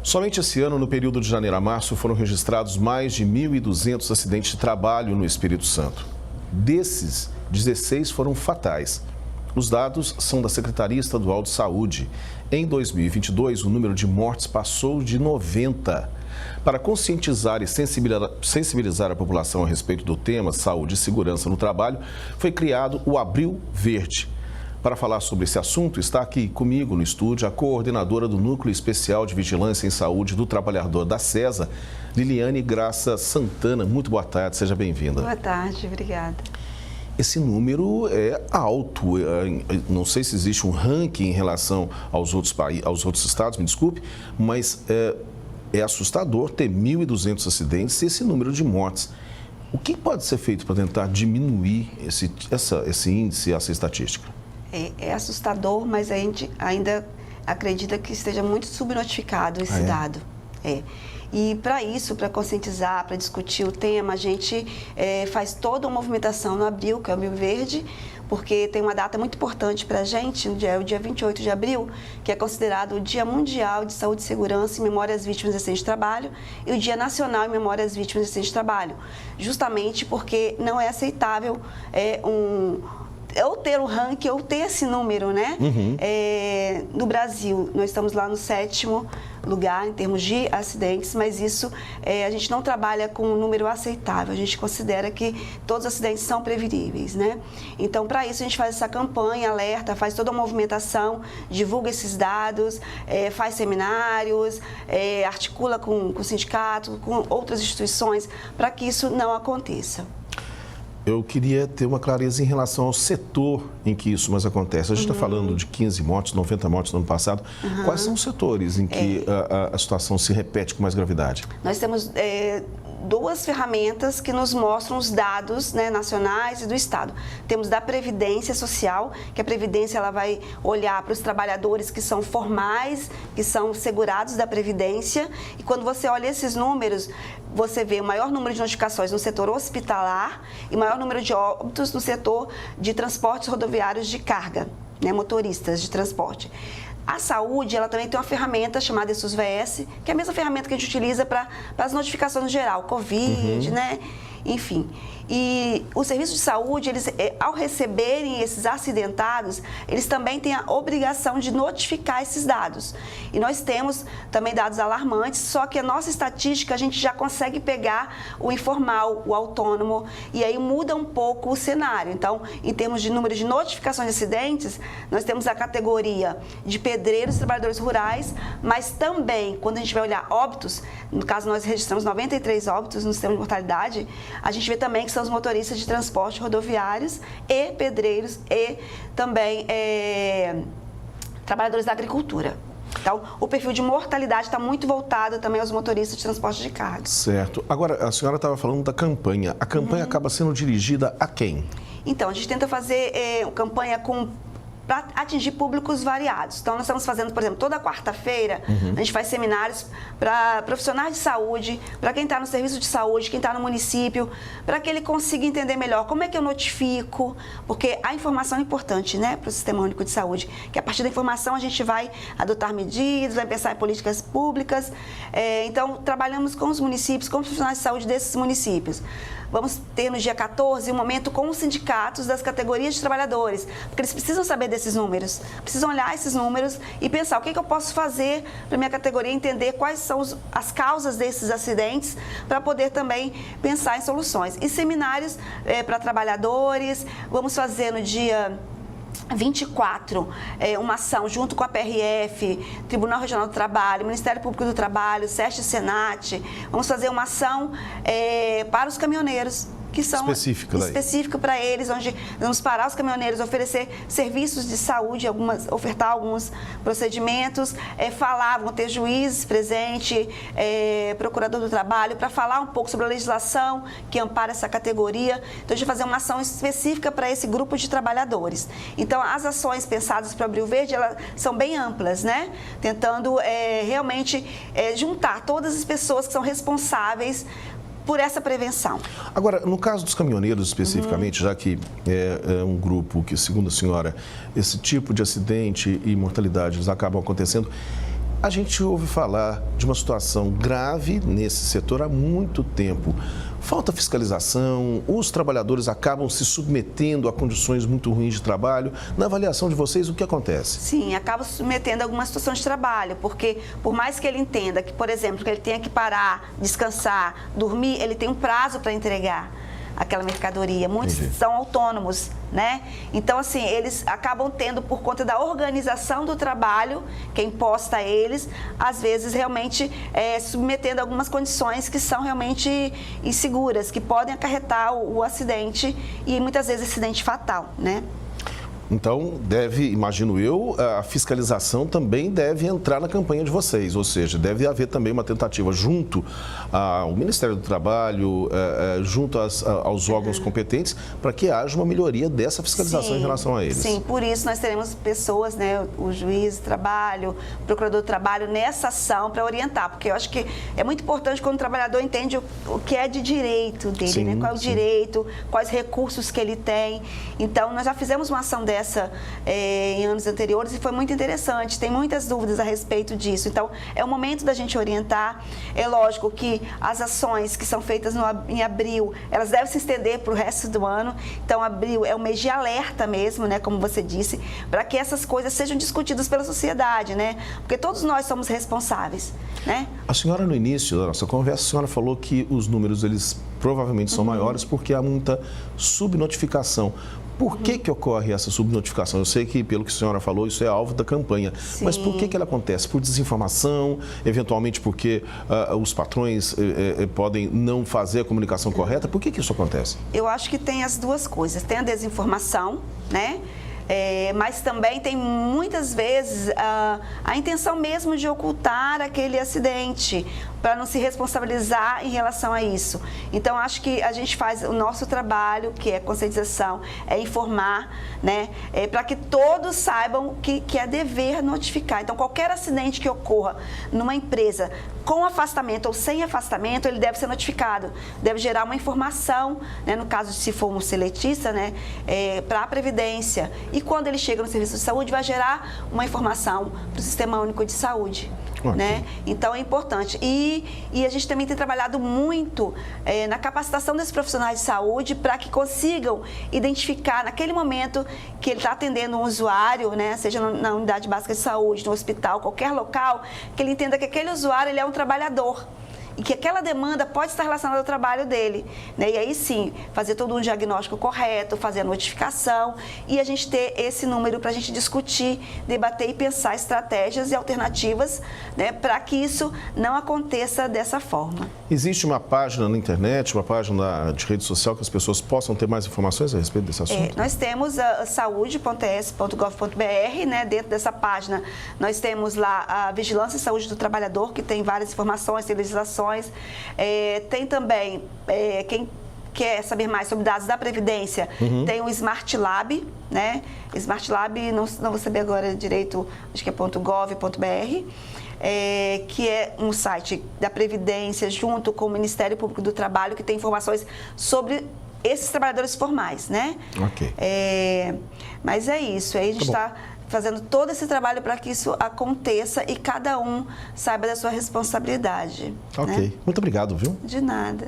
Somente esse ano, no período de janeiro a março, foram registrados mais de 1.200 acidentes de trabalho no Espírito Santo. Desses, 16 foram fatais. Os dados são da Secretaria Estadual de Saúde. Em 2022, o número de mortes passou de 90. Para conscientizar e sensibilizar a população a respeito do tema saúde e segurança no trabalho, foi criado o Abril Verde. Para falar sobre esse assunto, está aqui comigo no estúdio a coordenadora do Núcleo Especial de Vigilância em Saúde do Trabalhador da SESA, Liliane Graça Santana. Muito boa tarde, seja bem-vinda. Boa tarde, obrigada. Esse número é alto, não sei se existe um ranking em relação aos outros estados, me desculpe, mas é assustador ter 1.200 acidentes e esse número de mortes. O que pode ser feito para tentar diminuir esse índice, essa estatística? É assustador, mas a gente ainda acredita que esteja muito subnotificado esse dado. E para isso, para conscientizar, para discutir o tema, a gente faz toda uma movimentação no Abril, que é o Abril Verde, porque tem uma data muito importante para a gente, o dia 28 de abril, que é considerado o Dia Mundial de Saúde e Segurança em Memória às Vítimas de Acidente de Trabalho e o Dia Nacional em Memória às Vítimas de Acidente de Trabalho, justamente porque não é aceitável ou ter o ranking, ou ter esse número, né? No Brasil, nós estamos lá no 7º lugar em termos de acidentes, mas isso a gente não trabalha com um número aceitável, a gente considera que todos os acidentes são preveníveis, né? Então, para isso, a gente faz essa campanha, alerta, faz toda uma movimentação, divulga esses dados, faz seminários, articula com o sindicato, com outras instituições, para que isso não aconteça. Eu queria ter uma clareza em relação ao setor em que isso mais acontece. A gente está falando de 15 mortes, 90 mortes no ano passado. Quais são os setores em que a situação se repete com mais gravidade? Nós temos duas ferramentas que nos mostram os dados, né, nacionais e do Estado. Temos da Previdência Social, que a Previdência ela vai olhar para os trabalhadores que são formais, que são segurados da Previdência. E quando você olha esses números, você vê o maior número de notificações no setor hospitalar e maior número de óbitos no setor de transportes rodoviários de carga, né, motoristas de transporte. A saúde, ela também tem uma ferramenta chamada ESUS-VS, que é a mesma ferramenta que a gente utiliza para as notificações no geral, Covid, né? Enfim. E o serviço de saúde, eles, ao receberem esses acidentados, eles também têm a obrigação de notificar esses dados. E nós temos também dados alarmantes, só que a nossa estatística, a gente já consegue pegar o informal, o autônomo, e aí muda um pouco o cenário. Então, em termos de número de notificações de acidentes, nós temos a categoria de pedreiros e trabalhadores rurais, mas também, quando a gente vai olhar óbitos, no caso nós registramos 93 óbitos no sistema de mortalidade, a gente vê também que são os motoristas de transporte rodoviários e pedreiros e também trabalhadores da agricultura. Então, o perfil de mortalidade está muito voltado também aos motoristas de transporte de carga. Certo. Agora, a senhora estava falando da campanha. A campanha acaba sendo dirigida a quem? Então, a gente tenta fazer campanha para atingir públicos variados. Então, nós estamos fazendo, por exemplo, toda quarta-feira, a gente faz seminários para profissionais de saúde, para quem está no serviço de saúde, quem está no município, para que ele consiga entender melhor como é que eu notifico, porque a informação é importante, né, para o Sistema Único de Saúde, que a partir da informação a gente vai adotar medidas, vai pensar em políticas públicas. Então, trabalhamos com os municípios, com os profissionais de saúde desses municípios. Vamos ter no dia 14 um momento com os sindicatos das categorias de trabalhadores, porque eles precisam saber desses números, precisam olhar esses números e pensar o que eu posso fazer para minha categoria entender quais são as causas desses acidentes, para poder também pensar em soluções. E seminários para trabalhadores, vamos fazer no dia 24, uma ação junto com a PRF, Tribunal Regional do Trabalho, Ministério Público do Trabalho, SESC e Senat. Vamos fazer uma ação para os caminhoneiros, que são específica para eles, onde vamos parar os caminhoneiros, oferecer serviços de saúde, ofertar alguns procedimentos, vão ter juízes presentes, procurador do trabalho, para falar um pouco sobre a legislação que ampara essa categoria. Então, a gente vai fazer uma ação específica para esse grupo de trabalhadores. Então, as ações pensadas para o Abril Verde, elas são bem amplas, né? Tentando realmente juntar todas as pessoas que são responsáveis por essa prevenção. Agora, no caso dos caminhoneiros especificamente, já que é um grupo que, segundo a senhora, esse tipo de acidente e mortalidade acabam acontecendo, A gente ouve falar de uma situação grave nesse setor há muito tempo. Falta fiscalização, os trabalhadores acabam se submetendo a condições muito ruins de trabalho. Na avaliação de vocês, o que acontece? Sim, acaba se submetendo a alguma situação de trabalho, porque por mais que ele entenda que, por exemplo, que ele tenha que parar, descansar, dormir, ele tem um prazo para entregar aquela mercadoria. Muitos são autônomos, né? Então, assim, eles acabam tendo, por conta da organização do trabalho, que é imposta a eles, às vezes realmente submetendo a algumas condições que são realmente inseguras, que podem acarretar o acidente e muitas vezes acidente fatal, né? Então, imagino eu, a fiscalização também deve entrar na campanha de vocês, ou seja, deve haver também uma tentativa junto ao Ministério do Trabalho, junto aos órgãos competentes, para que haja uma melhoria dessa fiscalização em relação a eles. Sim, por isso nós teremos pessoas, né, o juiz do trabalho, o procurador do trabalho, nessa ação para orientar, porque eu acho que é muito importante quando o trabalhador entende o que é de direito dele, sim, né? Qual é o direito, quais recursos que ele tem. Então, nós já fizemos uma ação dessa em anos anteriores e foi muito interessante, tem muitas dúvidas a respeito disso. Então, é o momento da gente orientar. É lógico que as ações que são feitas em abril, elas devem se estender para o resto do ano. Então, abril é um mês de alerta mesmo, né, como você disse, para que essas coisas sejam discutidas pela sociedade, né? Porque todos nós somos responsáveis, né? A senhora, no início da nossa conversa, a senhora falou que os números, eles provavelmente são maiores porque há muita subnotificação. Por que ocorre essa subnotificação? Eu sei que, pelo que a senhora falou, isso é alvo da campanha. Sim. Mas por que ela acontece? Por desinformação? Eventualmente porque os patrões podem não fazer a comunicação correta? Por que isso acontece? Eu acho que tem as duas coisas. Tem a desinformação, né? Mas também tem muitas vezes a intenção mesmo de ocultar aquele acidente, para não se responsabilizar em relação a isso. Então, acho que a gente faz o nosso trabalho, que é conscientização, é informar, né, para que todos saibam que é dever notificar. Então, qualquer acidente que ocorra numa empresa, com afastamento ou sem afastamento, ele deve ser notificado, deve gerar uma informação, né, no caso, se for um seletista, né, para a Previdência. E quando ele chega no serviço de saúde, vai gerar uma informação para o Sistema Único de Saúde. Okay. Né? Então, é importante. E a gente também tem trabalhado muito na capacitação desses profissionais de saúde para que consigam identificar, naquele momento que ele está atendendo um usuário, né, seja na unidade básica de saúde, no hospital, qualquer local, que ele entenda que aquele usuário ele é um trabalhador. E que aquela demanda pode estar relacionada ao trabalho dele, né? E aí sim, fazer todo um diagnóstico correto, fazer a notificação e a gente ter esse número para a gente discutir, debater e pensar estratégias e alternativas, né, para que isso não aconteça dessa forma. Existe uma página na internet, uma página de rede social que as pessoas possam ter mais informações a respeito desse assunto? Nós temos a saúde.es.gov.br, né? Dentro dessa página nós temos lá a Vigilância e Saúde do Trabalhador, que tem várias informações, tem legislações. Tem também, quem quer saber mais sobre dados da Previdência, tem o Smart Lab, né? Smart Lab, não vou saber agora direito, acho que é .gov.br, que é um site da Previdência junto com o Ministério Público do Trabalho, que tem informações sobre esses trabalhadores formais, né? Ok. Mas é isso, aí a gente está fazendo todo esse trabalho para que isso aconteça e cada um saiba da sua responsabilidade. Ok. Né? Muito obrigado, viu? De nada.